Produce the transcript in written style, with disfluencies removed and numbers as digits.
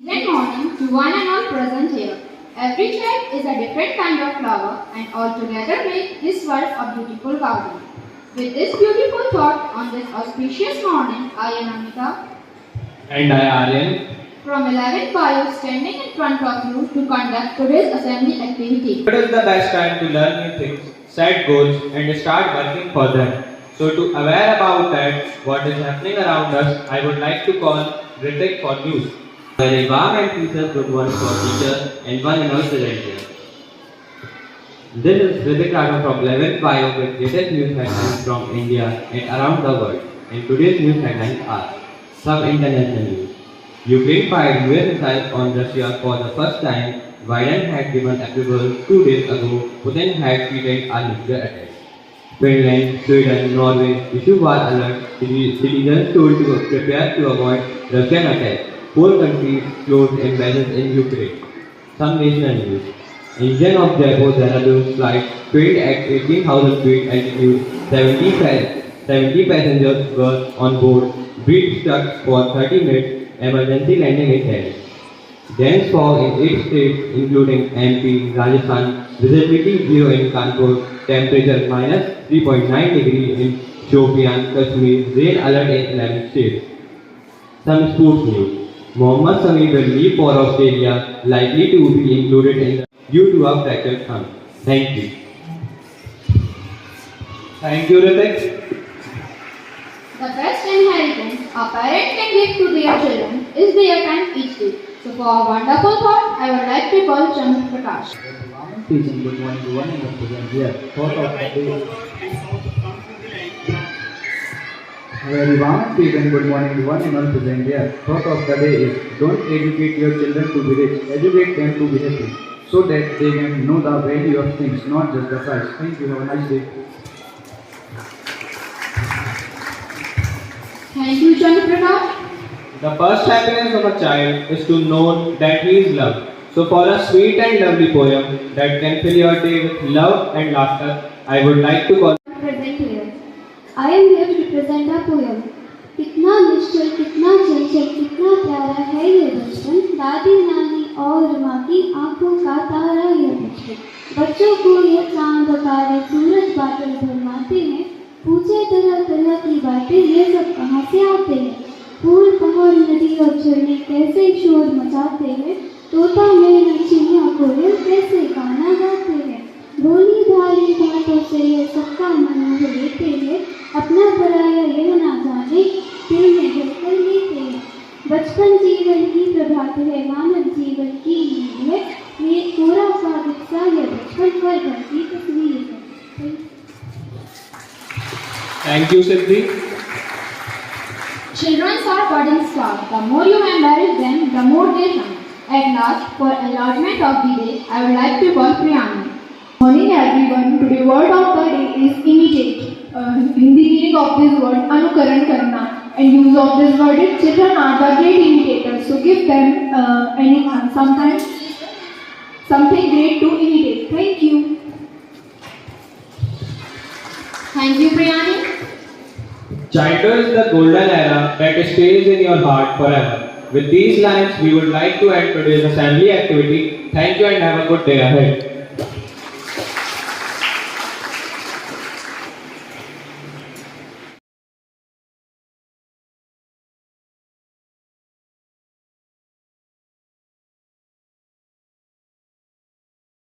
Good morning to one and all present here. Every child is a different kind of flower and all together make this world a beautiful garden. With this beautiful thought on this auspicious morning, I am Amita And I, Aryan. from 11th Bio standing in front of you to conduct today's assembly activity. It is the best time to learn new things, set goals, and start working for them. So, to aware about that, what is happening around us, I would like to call Ritik for news. Very warm and teachers good one for teachers and one and all students here. This is Ritik Rathod from 11th Bio with latest news headlines from India and around the world. And today's news headlines are some international news. Ukraine fired US missiles on Russia for the first time. Biden had given approval 2 days ago. Putin had threatened a nuclear attack. Finland, Sweden, Norway issue war alert. Citizens told to prepare to avoid Russian attack. 4 countries closed embassies in Ukraine. Some national news. Engine of Damoh Belarus flight failed at 18,000 feet altitude. 70 passengers were on board. Bridge stuck for 30 minutes. Emergency landing is held. Dense fog in 8 states including MP, Rajasthan. Visibility 0 in Kanpur. Temperature minus 3.9 degrees in Shopian, Kashmir. Rain alert in 11 states. Some sports news. Mohammad Sami will leave for Australia, likely to be included in the due to a fractured thumb. Thank you. Thank you, Ritik. The best inheritance a parent can give to their children is their time each day. So for a wonderful thought, I would like to call Chandra Prakash. Teaching good morning to one and the present here. Thought of the day. Very warm and good morning to one and all present here. Thought of the day is don't educate your children to be rich, educate them to be happy, so that they can know the value of things, not just the price. Thank you. Have a nice day. Thank you, Chandra Prakash. The first happiness of a child is to know that he is loved. So, for a sweet and lovely poem that can fill your day with love and laughter, I would like to call. Present here. I am here to represent a poem. कितना निश्चल, कितना चंचल, कितना प्यारा है ये बचपन, दादी नानी और माँ की आंखों का तारा ये बचपन। बच्चों को ये चांद तारे सूरज बादल भरमाते हैं, पूछे तरह तरह की बातें, ये सब कहाँ से आते हैं। फूल पहाड़ नदी और झरने कैसे शोर मचाते हैं, तोता मैना चिड़िया कोयल कैसे गाना गाते हैं। भोली भाली बातों से ये सबका मन मोह लेते हैं, अपना पराया यह ना जाने दिल में ढलकर लेते हैं। बचपन जीवन की प्रभात है, मानव जीवन की नींद है, ये कोरा सा गुस्सा यह बचपन पर घर की तस्वीर है। Thank you, Siddhi. Children are budding stars. The more you embarrass them, the more they shine. At last, for enlargement of the day, I would like to call Priyani. Morning everyone. Today word of the day is imitate. Hindi meaning of this word anukaran karna, and use of this word is children are the great imitators. So give them sometimes something great to imitate. Thank you. Thank you, Priyani. Childhood is the golden era that stays in your heart forever. With these lines, we would like to end today's assembly activity. Thank you and have a good day ahead.